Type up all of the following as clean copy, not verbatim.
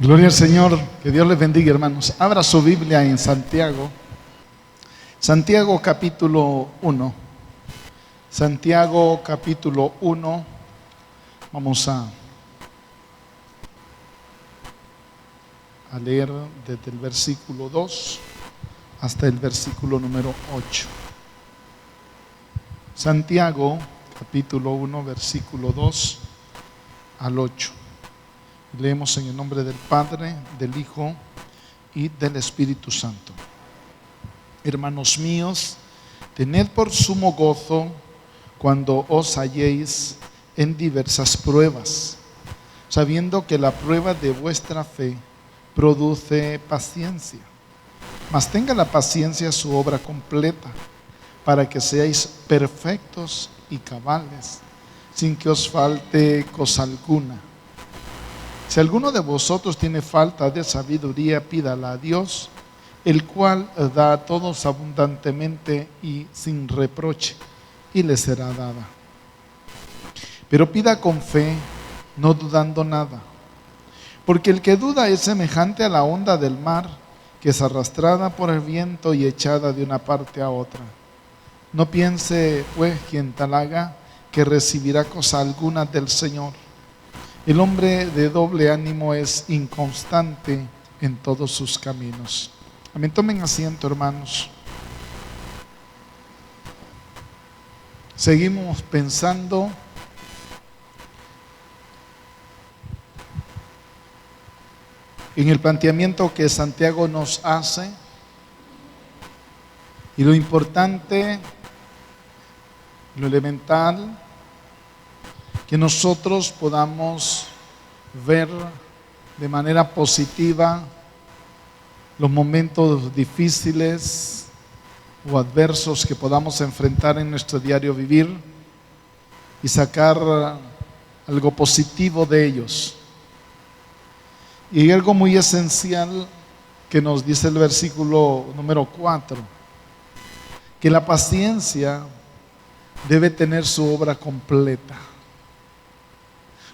Gloria al Señor, que Dios les bendiga, hermanos. Abra su Biblia en Santiago. Santiago capítulo 1. Santiago capítulo 1. Vamos a leer desde el versículo 2 hasta el versículo número 8. Santiago capítulo 1, versículo 2 al 8. Leemos en el nombre del Padre, del Hijo y del Espíritu Santo. Hermanos míos, tened por sumo gozo cuando os halléis en diversas pruebas, sabiendo que la prueba de vuestra fe produce paciencia. Mas tenga la paciencia su obra completa, para que seáis perfectos y cabales, sin que os falte cosa alguna. Si alguno de vosotros tiene falta de sabiduría, pídala a Dios, el cual da a todos abundantemente y sin reproche, y le será dada. Pero pida con fe, no dudando nada, porque el que duda es semejante a la onda del mar, que es arrastrada por el viento y echada de una parte a otra. No piense, pues, quien tal haga, que recibirá cosa alguna del Señor. El hombre de doble ánimo es inconstante en todos sus caminos. Amén. Tomen asiento, hermanos. Seguimos pensando en el planteamiento que Santiago nos hace, y lo importante, lo elemental, que nosotros podamos ver de manera positiva los momentos difíciles o adversos que podamos enfrentar en nuestro diario vivir y sacar algo positivo de ellos. Y hay algo muy esencial que nos dice el versículo número 4, que la paciencia debe tener su obra completa.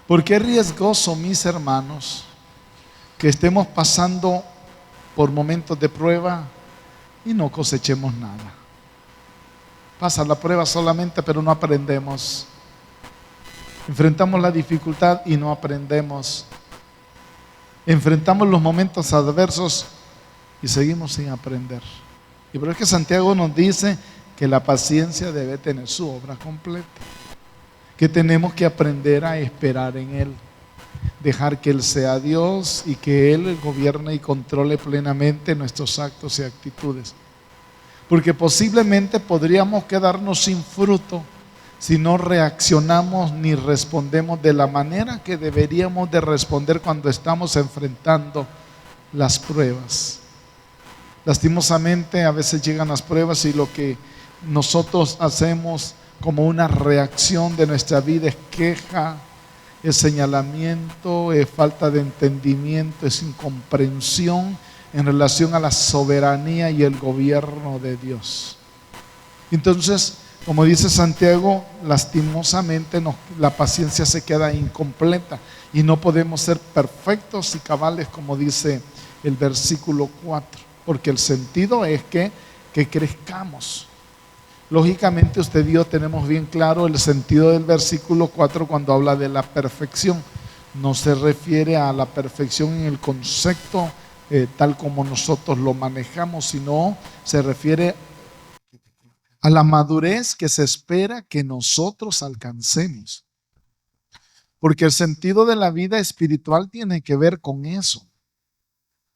Porque es riesgoso, mis hermanos, que estemos pasando por momentos de prueba y no cosechemos nada. Pasa la prueba solamente, pero no aprendemos. Enfrentamos la dificultad y no aprendemos. Enfrentamos los momentos adversos y seguimos sin aprender. Y por eso es que Santiago nos dice que la paciencia debe tener su obra completa, que tenemos que aprender a esperar en Él, dejar que Él sea Dios y que Él gobierne y controle plenamente nuestros actos y actitudes. Porque posiblemente podríamos quedarnos sin fruto si no reaccionamos ni respondemos de la manera que deberíamos de responder cuando estamos enfrentando las pruebas. Lastimosamente a veces llegan las pruebas y lo que nosotros hacemos como una reacción de nuestra vida es queja, es señalamiento, es falta de entendimiento, es incomprensión en relación a la soberanía y el gobierno de Dios. Entonces, como dice Santiago, lastimosamente la paciencia se queda incompleta y no podemos ser perfectos y cabales, como dice el versículo 4, porque el sentido es que crezcamos. Lógicamente usted y yo tenemos bien claro el sentido del versículo 4 cuando habla de la perfección. No se refiere a la perfección en el concepto tal como nosotros lo manejamos, sino se refiere a la madurez que se espera que nosotros alcancemos. Porque el sentido de la vida espiritual tiene que ver con eso,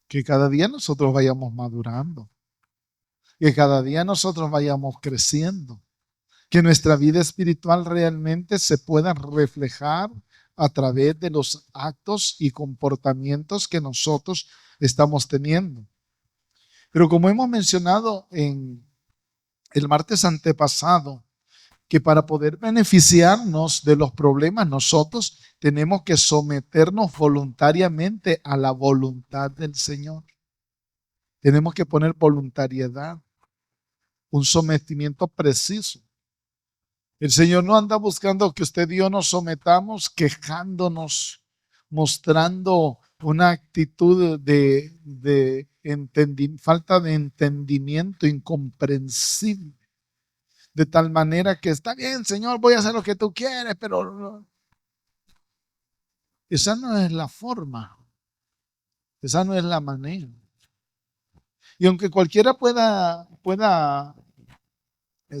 que cada día nosotros vayamos madurando, que cada día nosotros vayamos creciendo, que nuestra vida espiritual realmente se pueda reflejar a través de los actos y comportamientos que nosotros estamos teniendo. Pero como hemos mencionado en el martes antepasado, que para poder beneficiarnos de los problemas nosotros tenemos que someternos voluntariamente a la voluntad del Señor. Tenemos que poner voluntariedad, un sometimiento preciso. El Señor no anda buscando que usted y yo nos sometamos quejándonos, mostrando una actitud de falta de entendimiento incomprensible. De tal manera que está bien, Señor, voy a hacer lo que tú quieres, pero esa no es la forma, esa no es la manera. Y aunque cualquiera pueda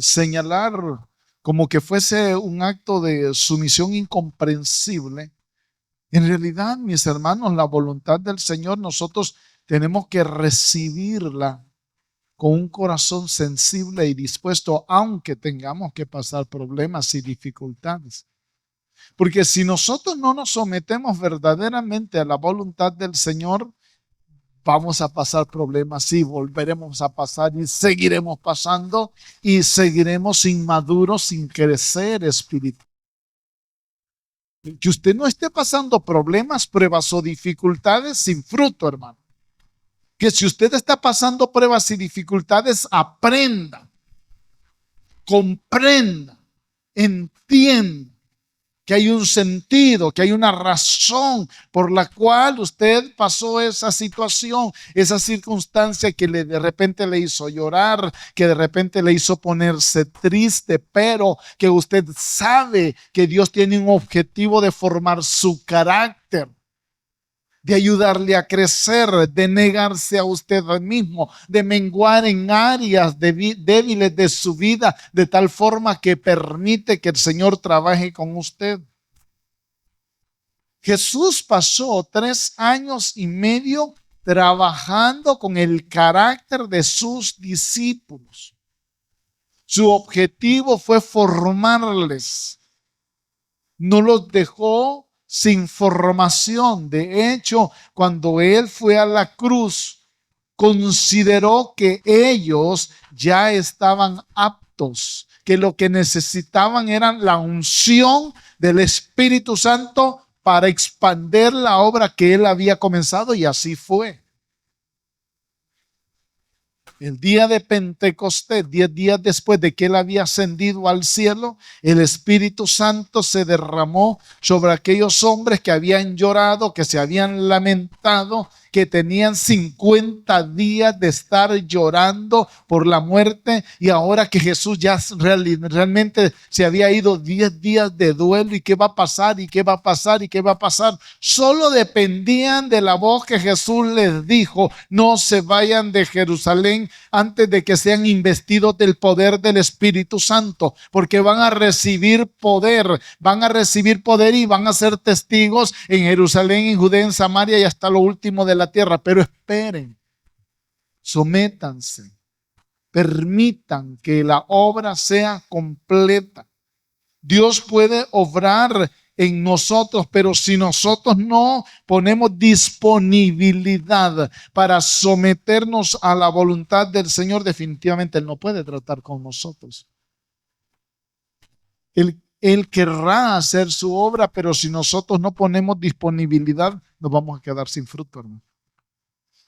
señalar como que fuese un acto de sumisión incomprensible, en realidad, mis hermanos, la voluntad del Señor nosotros tenemos que recibirla con un corazón sensible y dispuesto, aunque tengamos que pasar problemas y dificultades. Porque si nosotros no nos sometemos verdaderamente a la voluntad del Señor, vamos a pasar problemas y volveremos a pasar y seguiremos pasando y seguiremos inmaduros sin crecer espiritualmente. Que usted no esté pasando problemas, pruebas o dificultades sin fruto, hermano. Que si usted está pasando pruebas y dificultades, aprenda, comprenda, entienda que hay un sentido, que hay una razón por la cual usted pasó esa situación, esa circunstancia que de repente le hizo llorar, que de repente le hizo ponerse triste, pero que usted sabe que Dios tiene un objetivo de formar su carácter, de ayudarle a crecer, de negarse a usted mismo, de menguar en áreas débiles de su vida, de tal forma que permite que el Señor trabaje con usted. Jesús pasó 3 años y medio trabajando con el carácter de sus discípulos. Su objetivo fue formarles. No los dejó sin formación. De hecho, cuando Él fue a la cruz, consideró que ellos ya estaban aptos, que lo que necesitaban era la unción del Espíritu Santo para expandir la obra que Él había comenzado, y así fue. El día de Pentecostés, 10 días después de que Él había ascendido al cielo, el Espíritu Santo se derramó sobre aquellos hombres que habían llorado, que se habían lamentado, que tenían 50 días de estar llorando por la muerte, y ahora que Jesús ya realmente se había ido, 10 días de duelo, y qué va a pasar, y qué va a pasar, y qué va a pasar, solo dependían de la voz que Jesús les dijo: no se vayan de Jerusalén antes de que sean investidos del poder del Espíritu Santo, porque van a recibir poder y van a ser testigos en Jerusalén, en Judea, en Samaria y hasta lo último de la tierra. Pero esperen, sométanse, permitan que la obra sea completa. Dios puede obrar en nosotros, pero si nosotros no ponemos disponibilidad para someternos a la voluntad del Señor, definitivamente Él no puede tratar con nosotros. Él querrá hacer su obra, pero si nosotros no ponemos disponibilidad, nos vamos a quedar sin fruto, hermano.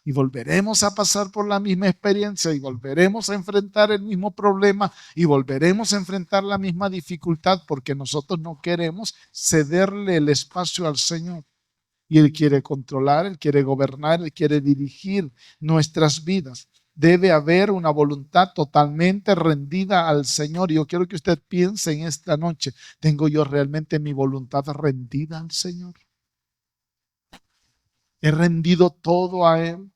Y volveremos a pasar por la misma experiencia, y volveremos a enfrentar el mismo problema, y volveremos a enfrentar la misma dificultad, porque nosotros no queremos cederle el espacio al Señor. Y Él quiere controlar, Él quiere gobernar, Él quiere dirigir nuestras vidas. Debe haber una voluntad totalmente rendida al Señor. Y yo quiero que usted piense en esta noche: ¿tengo yo realmente mi voluntad rendida al Señor? ¿He rendido todo a Él?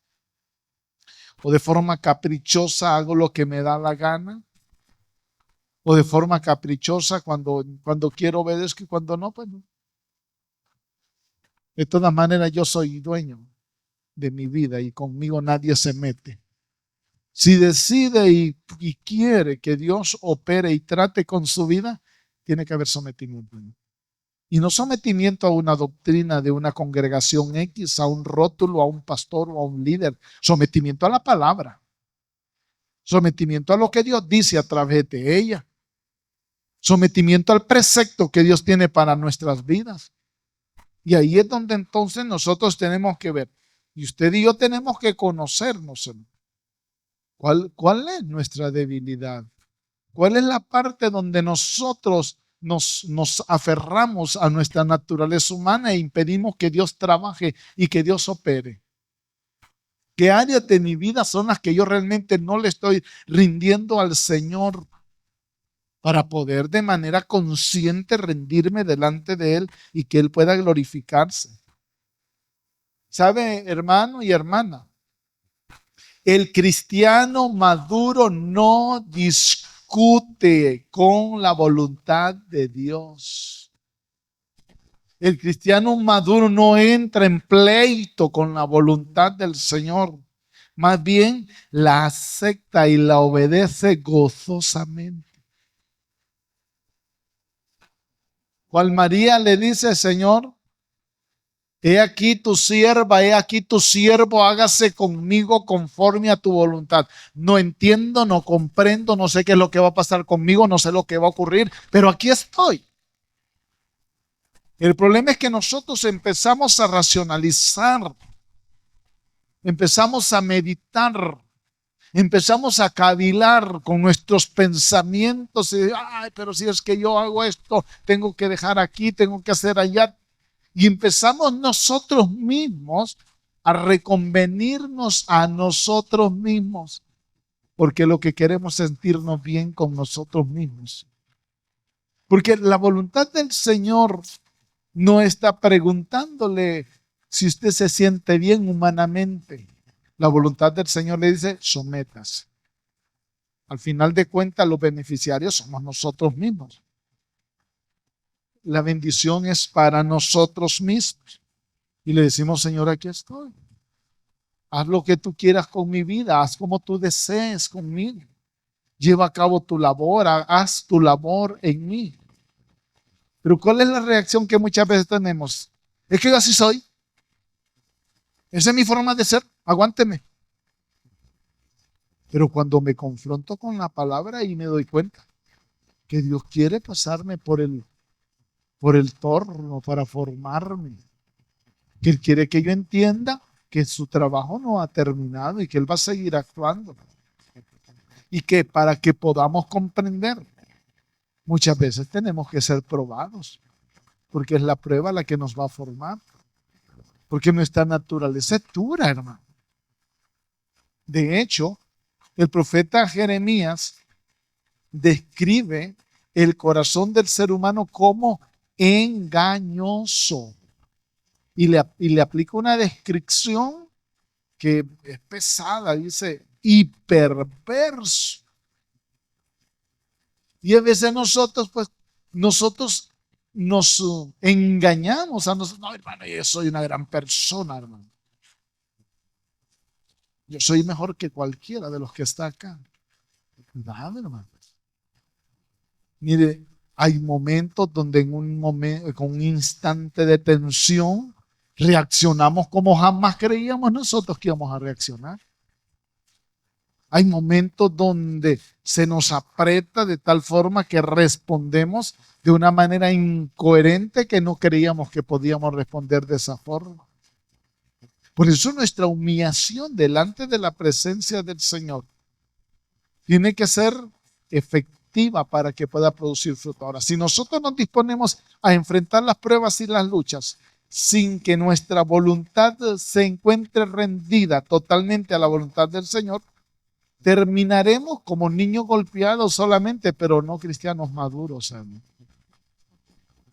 ¿O de forma caprichosa hago lo que me da la gana? ¿O de forma caprichosa cuando quiero obedezco y cuando no, pues no? De todas maneras, yo soy dueño de mi vida y conmigo nadie se mete. Si decide y quiere que Dios opere y trate con su vida, tiene que haber sometimiento. Y no sometimiento a una doctrina de una congregación X, a un rótulo, a un pastor o a un líder. Sometimiento a la palabra. Sometimiento a lo que Dios dice a través de ella. Sometimiento al precepto que Dios tiene para nuestras vidas. Y ahí es donde entonces nosotros tenemos que ver. Y usted y yo tenemos que conocernos. ¿Cuál es nuestra debilidad? ¿Cuál es la parte donde nosotros nos aferramos a nuestra naturaleza humana e impedimos que Dios trabaje y que Dios opere. ¿Qué áreas de mi vida son las que yo realmente no le estoy rindiendo al Señor para poder de manera consciente rendirme delante de Él y que Él pueda glorificarse? ¿Sabe, hermano y hermana? El cristiano maduro no discute con la voluntad de Dios. El cristiano maduro no entra en pleito con la voluntad del Señor. Más bien la acepta y la obedece gozosamente. Cual María le dice, Señor, he aquí tu sierva, he aquí tu siervo, hágase conmigo conforme a tu voluntad. No entiendo, no comprendo, no sé qué es lo que va a pasar conmigo, no sé lo que va a ocurrir, pero aquí estoy. El problema es que nosotros empezamos a racionalizar, empezamos a meditar, empezamos a cavilar con nuestros pensamientos. Y, ay, pero si es que yo hago esto, tengo que dejar aquí, tengo que hacer allá. Y empezamos nosotros mismos a reconvenirnos a nosotros mismos, porque lo que queremos es sentirnos bien con nosotros mismos. Porque la voluntad del Señor no está preguntándole si usted se siente bien humanamente. La voluntad del Señor le dice, sométase. Al final de cuentas, los beneficiarios somos nosotros mismos. La bendición es para nosotros mismos. Y le decimos, Señor, aquí estoy. Haz lo que tú quieras con mi vida, haz como tú desees conmigo. Lleva a cabo tu labor, haz tu labor en mí. Pero ¿cuál es la reacción que muchas veces tenemos? Es que yo así soy. Esa es mi forma de ser, aguánteme. Pero cuando me confronto con la palabra y me doy cuenta que Dios quiere pasarme por el torno para formarme, que Él quiere que yo entienda que su trabajo no ha terminado y que Él va a seguir actuando. Y que para que podamos comprender, muchas veces tenemos que ser probados, porque es la prueba la que nos va a formar. Porque nuestra naturaleza es dura, hermano. De hecho, el profeta Jeremías describe el corazón del ser humano como engañoso. Y le aplica una descripción que es pesada, dice, y perverso. Y a veces nosotros nos engañamos a nosotros. No, hermano, yo soy una gran persona, hermano. Yo soy mejor que cualquiera de los que está acá. Nada, hermano. Mire, hay momentos donde en con un instante de tensión, reaccionamos como jamás creíamos nosotros que íbamos a reaccionar. Hay momentos donde se nos aprieta de tal forma que respondemos de una manera incoherente que no creíamos que podíamos responder de esa forma. Por eso nuestra humillación delante de la presencia del Señor tiene que ser efectiva para que pueda producir fruto. Ahora, si nosotros nos disponemos a enfrentar las pruebas y las luchas sin que nuestra voluntad se encuentre rendida totalmente a la voluntad del Señor, terminaremos como niños golpeados solamente, pero no cristianos maduros, hermano.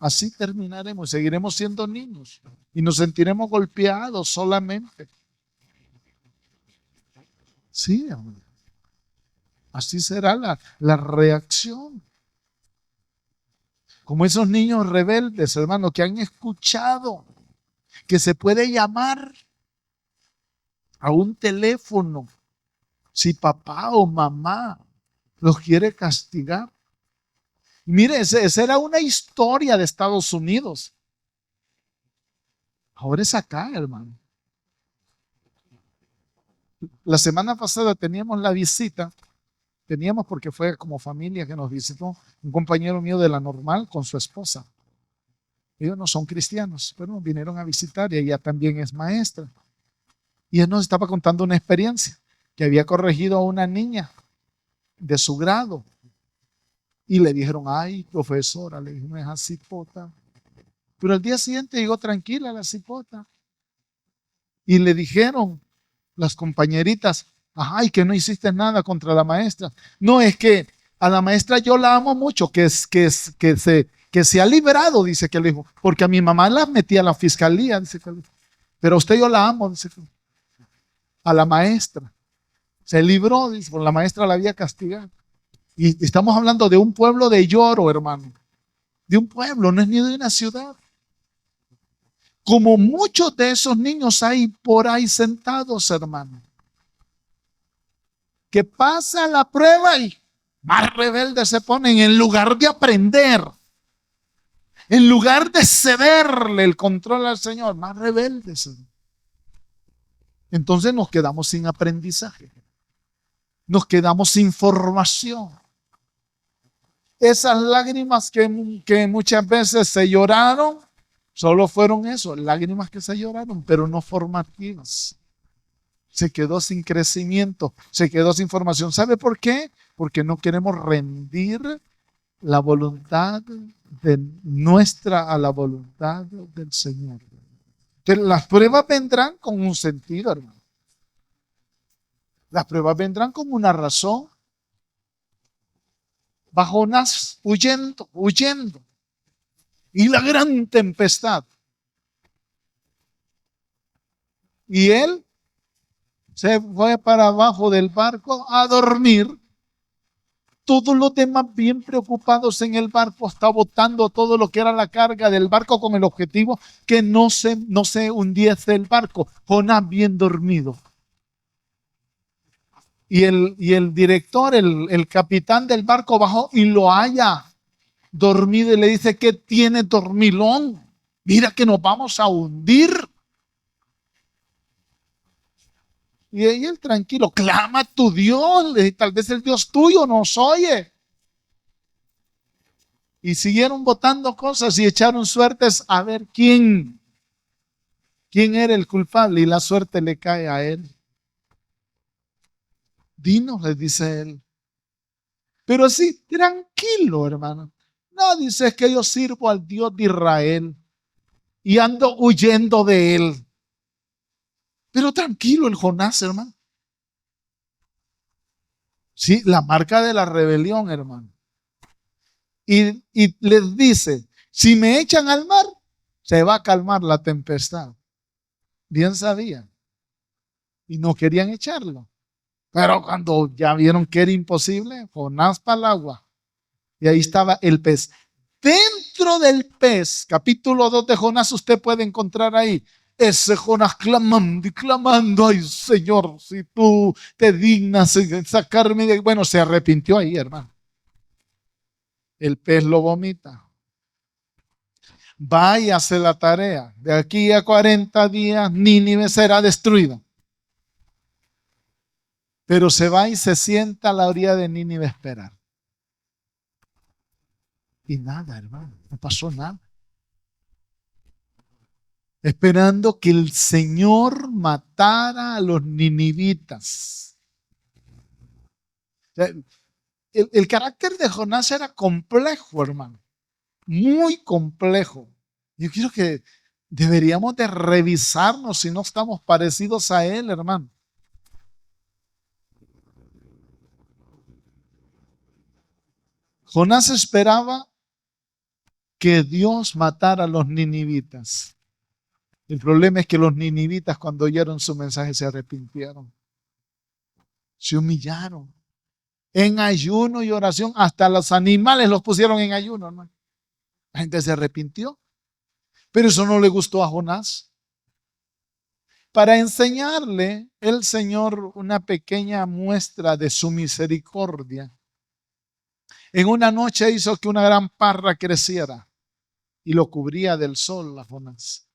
Así terminaremos, seguiremos siendo niños y nos sentiremos golpeados solamente. Sí, hermano. Así será la reacción. Como esos niños rebeldes, hermano, que han escuchado que se puede llamar a un teléfono si papá o mamá los quiere castigar. Mire, esa era una historia de Estados Unidos. Ahora es acá, hermano. La semana pasada teníamos la visita, porque fue como familia que nos visitó, un compañero mío de la normal con su esposa. Ellos no son cristianos, pero nos vinieron a visitar y ella también es maestra. Y él nos estaba contando una experiencia, que había corregido a una niña de su grado. Y le dijeron, ay, profesora, le dijeron, esa cipota. Pero al día siguiente llegó tranquila la cipota. Y le dijeron las compañeritas, ay, que no hiciste nada contra la maestra. No, es que a la maestra yo la amo mucho, que se ha liberado, dice que le dijo, porque a mi mamá la metía a la fiscalía, dice que, pero a usted yo la amo, dice que, a la maestra. Se libró, dice, por la maestra la había castigado. Y estamos hablando de un pueblo de Lloro, hermano. De un pueblo, no es ni de una ciudad. Como muchos de esos niños hay por ahí sentados, hermano, que pasa la prueba y más rebeldes se ponen en lugar de aprender, en lugar de cederle el control al Señor, más rebeldes. Entonces nos quedamos sin aprendizaje, nos quedamos sin formación. Esas lágrimas que muchas veces se lloraron, solo fueron eso, lágrimas que se lloraron, pero no formativas. Se quedó sin crecimiento, se quedó sin formación. ¿Sabe por qué? Porque no queremos rendir la voluntad de nuestra a la voluntad del Señor. Entonces, las pruebas vendrán con un sentido, hermano. Las pruebas vendrán con una razón. Va Jonás huyendo. Y la gran tempestad. Y él se fue para abajo del barco a dormir. Todos los demás bien preocupados en el barco, está botando todo lo que era la carga del barco con el objetivo que no se hundiese el barco. Jonás bien dormido. Y el director, el capitán del barco bajó y lo halla dormido y le dice, ¿qué tiene, dormilón? Mira que nos vamos a hundir. Y él tranquilo, clama a tu Dios, tal vez el Dios tuyo nos oye. Y siguieron botando cosas y echaron suertes a ver quién era el culpable, y la suerte le cae a él. Dinos, le dice él. Pero así, tranquilo, hermano. No, dice, es que yo sirvo al Dios de Israel y ando huyendo de él. Pero tranquilo el Jonás, hermano. Sí, la marca de la rebelión, hermano. Y les dice, si me echan al mar, se va a calmar la tempestad. Bien sabían. Y no querían echarlo. Pero cuando ya vieron que era imposible, Jonás para el agua. Y ahí estaba el pez. Dentro del pez, capítulo 2 de Jonás, usted puede encontrar ahí ese Jonás clamando y clamando, ay Señor, si tú te dignas sacarme de... Bueno, se arrepintió ahí, hermano. El pez lo vomita. Váyase la tarea. De aquí a 40 días, Nínive será destruida. Pero se va y se sienta a la orilla de Nínive a esperar. Y nada, hermano, no pasó nada. Esperando que el Señor matara a los ninivitas. O sea, el carácter de Jonás era complejo, hermano. Muy complejo. Yo quiero que deberíamos de revisarnos si no estamos parecidos a él, hermano. Jonás esperaba que Dios matara a los ninivitas. El problema es que los ninivitas, cuando oyeron su mensaje, se arrepintieron. Se humillaron. En ayuno y oración, hasta los animales los pusieron en ayuno, hermano. La gente se arrepintió. Pero eso no le gustó a Jonás. Para enseñarle el Señor una pequeña muestra de su misericordia, en una noche hizo que una gran parra creciera y lo cubría del sol a Jonás.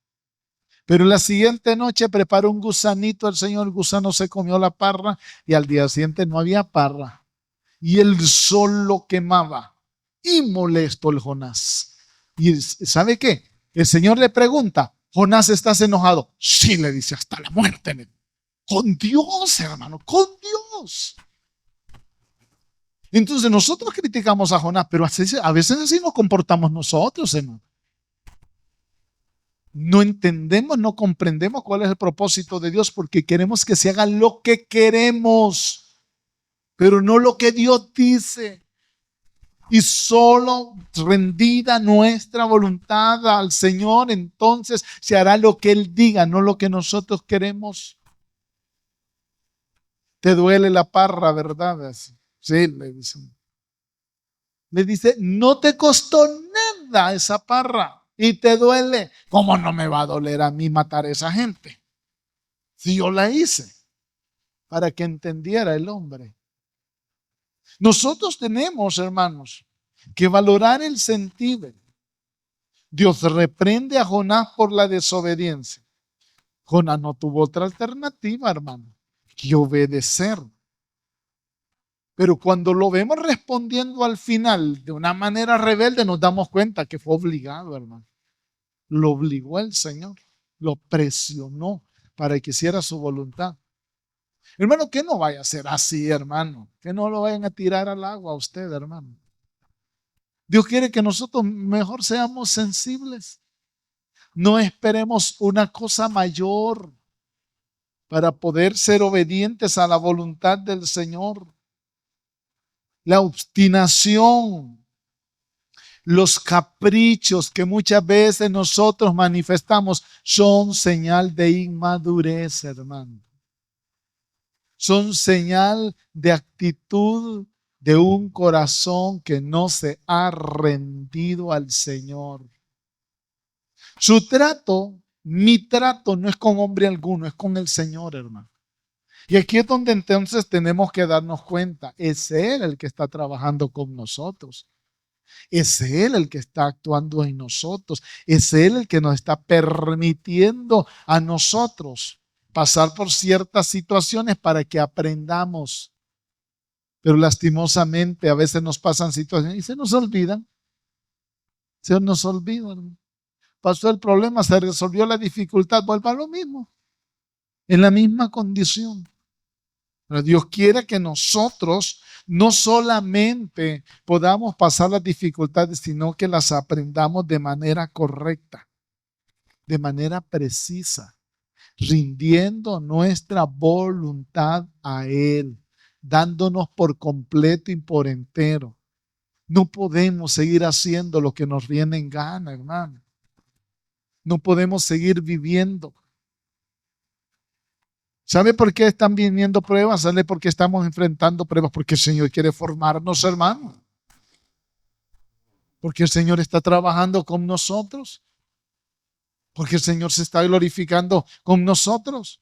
Pero la siguiente noche preparó un gusanito el Señor, el gusano se comió la parra y al día siguiente no había parra. Y el sol lo quemaba y molesto el Jonás. ¿Y sabe qué? El Señor le pregunta, Jonás, ¿estás enojado? Sí, le dice, hasta la muerte. Con Dios, hermano, con Dios. Entonces nosotros criticamos a Jonás, pero a veces así nos comportamos nosotros, hermano. No entendemos, no comprendemos cuál es el propósito de Dios porque queremos que se haga lo que queremos, pero no lo que Dios dice. Y solo rendida nuestra voluntad al Señor, entonces se hará lo que Él diga, no lo que nosotros queremos. Te duele la parra, ¿verdad? Sí, le dicen. Le dice, no te costó nada esa parra y te duele. ¿Cómo no me va a doler a mí matar a esa gente? Si yo la hice para que entendiera el hombre. Nosotros tenemos, hermanos, que valorar el sentido. Dios reprende a Jonás por la desobediencia. Jonás no tuvo otra alternativa, hermano, que obedecer. Pero cuando lo vemos respondiendo al final de una manera rebelde, nos damos cuenta que fue obligado, hermano. Lo obligó el Señor, lo presionó para que hiciera su voluntad. Hermano, que no vaya a ser así, hermano. Que no lo vayan a tirar al agua a usted, hermano. Dios quiere que nosotros mejor seamos sensibles. No esperemos una cosa mayor para poder ser obedientes a la voluntad del Señor. La obstinación, los caprichos que muchas veces nosotros manifestamos son señal de inmadurez, hermano. Son señal de actitud de un corazón que no se ha rendido al Señor. Su trato, mi trato no es con hombre alguno, es con el Señor, hermano. Y aquí es donde entonces tenemos que darnos cuenta, es Él el que está trabajando con nosotros. Es Él el que está actuando en nosotros. Es Él el que nos está permitiendo a nosotros pasar por ciertas situaciones para que aprendamos. Pero lastimosamente a veces nos pasan situaciones y se nos olvidan. Se nos olvidan. Pasó el problema, se resolvió la dificultad, vuelva a lo mismo. En la misma condición. Pero Dios quiere que nosotros no solamente podamos pasar las dificultades, sino que las aprendamos de manera correcta, de manera precisa, rindiendo nuestra voluntad a Él, dándonos por completo y por entero. No podemos seguir haciendo lo que nos viene en gana, hermano. No podemos seguir viviendo. ¿Sabe por qué están viniendo pruebas? ¿Sabe por qué estamos enfrentando pruebas? Porque el Señor quiere formarnos, hermano. Porque el Señor está trabajando con nosotros. Porque el Señor se está glorificando con nosotros.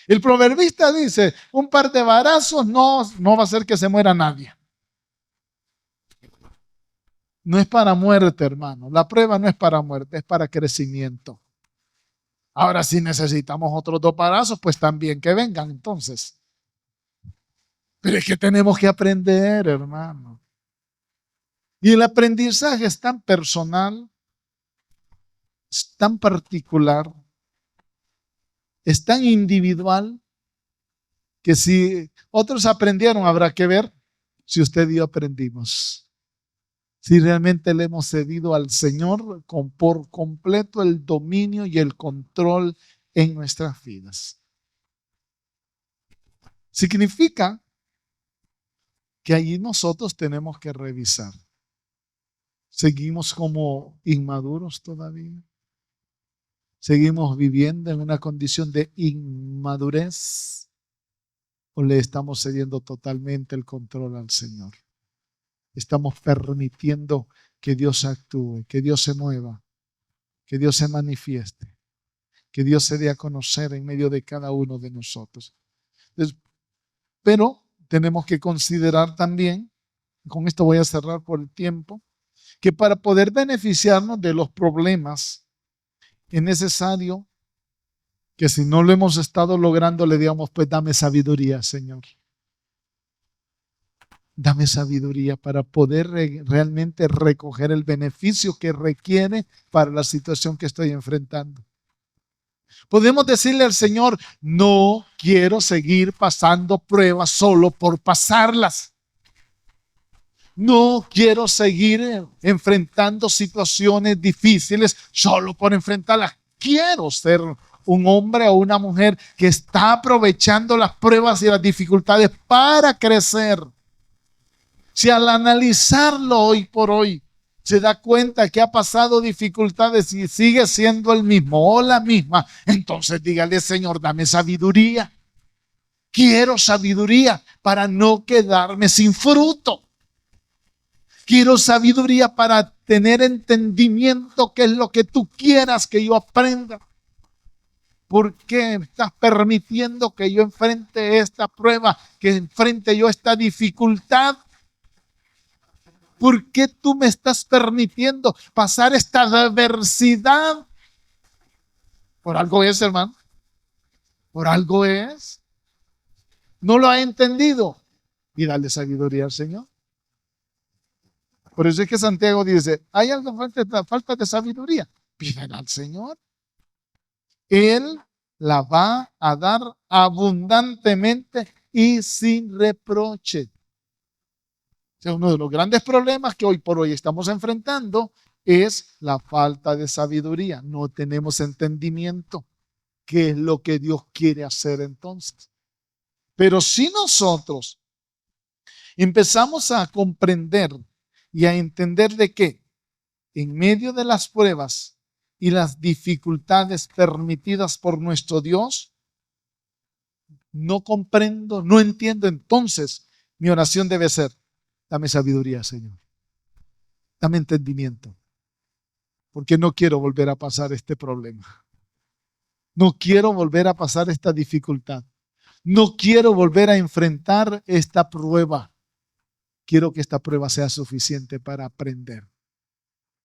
El proverbista dice, un par de varazos no va a hacer que se muera nadie. No es para muerte, hermano. La prueba no es para muerte, es para crecimiento. Ahora, si necesitamos otros 2 varazos, pues también que vengan entonces. Pero es que tenemos que aprender, hermano. Y el aprendizaje es tan personal, es tan particular, es tan individual, que si otros aprendieron, habrá que ver si usted y yo aprendimos. Si realmente le hemos cedido al Señor por completo el dominio y el control en nuestras vidas. Significa que allí nosotros tenemos que revisar. ¿Seguimos como inmaduros todavía? ¿Seguimos viviendo en una condición de inmadurez? ¿O le estamos cediendo totalmente el control al Señor? Estamos permitiendo que Dios actúe, que Dios se mueva, que Dios se manifieste, que Dios se dé a conocer en medio de cada uno de nosotros. Entonces, pero tenemos que considerar también, con esto voy a cerrar por el tiempo, que para poder beneficiarnos de los problemas es necesario que si no lo hemos estado logrando, le digamos, pues dame sabiduría, Señor. Dame sabiduría para poder realmente recoger el beneficio que requiere para la situación que estoy enfrentando. Podemos decirle al Señor, no quiero seguir pasando pruebas solo por pasarlas. No quiero seguir enfrentando situaciones difíciles solo por enfrentarlas. Quiero ser un hombre o una mujer que está aprovechando las pruebas y las dificultades para crecer. Si al analizarlo hoy por hoy se da cuenta que ha pasado dificultades y sigue siendo el mismo o la misma, entonces dígale: Señor, dame sabiduría. Quiero sabiduría para no quedarme sin fruto. Quiero sabiduría para tener entendimiento, qué es lo que tú quieras que yo aprenda. ¿Por qué estás permitiendo que yo enfrente esta prueba, que enfrente yo esta dificultad? ¿Por qué tú me estás permitiendo pasar esta adversidad? Por algo es, hermano. Por algo es. No lo ha entendido. Y dale sabiduría al Señor. Por eso es que Santiago dice: hay algo falta de sabiduría. Pídela al Señor. Él la va a dar abundantemente y sin reproche. O sea, uno de los grandes problemas que hoy por hoy estamos enfrentando es la falta de sabiduría. No tenemos entendimiento. ¿Qué es lo que Dios quiere hacer entonces? Pero si nosotros empezamos a comprender y a entender de que en medio de las pruebas y las dificultades permitidas por nuestro Dios, no comprendo, no entiendo, entonces mi oración debe ser: dame sabiduría, Señor. Dame entendimiento. Porque no quiero volver a pasar este problema. No quiero volver a pasar esta dificultad. No quiero volver a enfrentar esta prueba. Quiero que esta prueba sea suficiente para aprender.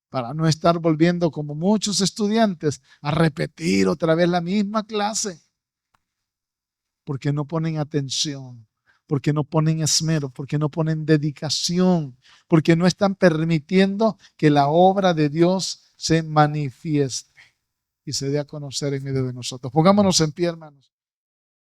Para no estar volviendo, como muchos estudiantes, a repetir otra vez la misma clase. Porque no ponen atención, porque no ponen esmero, porque no ponen dedicación, porque no están permitiendo que la obra de Dios se manifieste y se dé a conocer en medio de nosotros. Pongámonos en pie, hermanos.